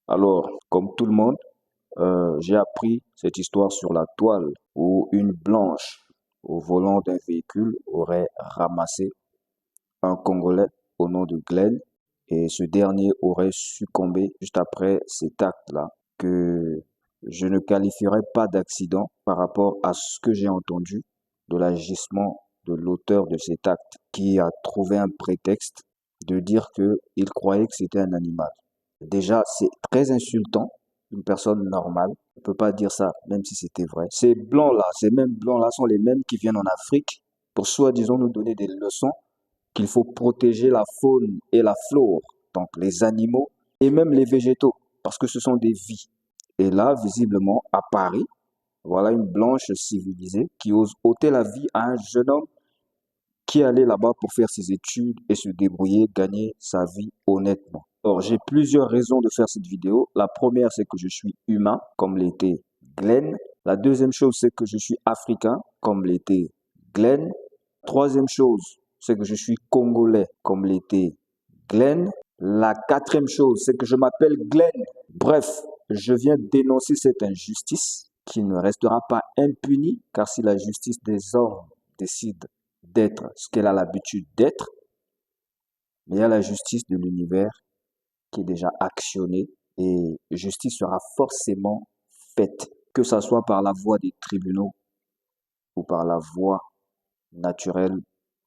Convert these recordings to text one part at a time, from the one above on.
Alors, comme tout le monde, j'ai appris cette histoire sur la toile où une blanche au volant d'un véhicule aurait ramassé un Congolais au nom de Glenn et ce dernier aurait succombé juste après cet acte-là que je ne qualifierais pas d'accident par rapport à ce que j'ai entendu de l'agissement de l'auteur de cet acte qui a trouvé un prétexte de dire qu'il croyait que c'était un animal. Déjà, c'est très insultant. Une personne normale ne peut pas dire ça, même si c'était vrai. Ces blancs-là, ces mêmes blancs-là sont les mêmes qui viennent en Afrique pour soi-disant nous donner des leçons qu'il faut protéger la faune et la flore, donc les animaux et même les végétaux, parce que ce sont des vies. Et là, visiblement, à Paris, voilà une blanche civilisée qui ose ôter la vie à un jeune homme qui allait là-bas pour faire ses études et se débrouiller, gagner sa vie honnêtement. Or, j'ai plusieurs raisons de faire cette vidéo. La première, c'est que je suis humain, comme l'était Glenn. La deuxième chose, c'est que je suis africain, comme l'était Glenn. Troisième chose, c'est que je suis congolais, comme l'était Glenn. La quatrième chose, c'est que je m'appelle Glenn. Bref, je viens dénoncer cette injustice qui ne restera pas impunie, car si la justice des hommes décide d'être ce qu'elle a l'habitude d'être, mais il y a la justice de l'univers qui est déjà actionnée et justice sera forcément faite, que ce soit par la voie des tribunaux ou par la voie naturelle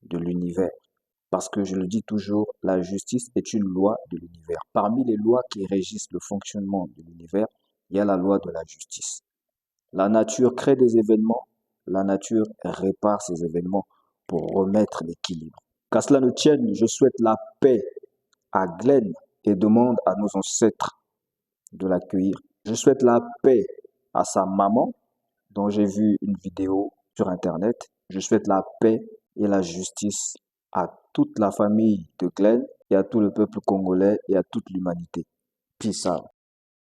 de l'univers. Parce que je le dis toujours, la justice est une loi de l'univers. Parmi les lois qui régissent le fonctionnement de l'univers, il y a la loi de la justice. La nature crée des événements, la nature répare ces événements pour remettre l'équilibre. Qu'à cela ne tienne, je souhaite la paix à Glenn et demande à nos ancêtres de l'accueillir. Je souhaite la paix à sa maman, dont j'ai vu une vidéo sur Internet. Je souhaite la paix et la justice à toute la famille de Glenn et à tout le peuple congolais et à toute l'humanité. Peace out.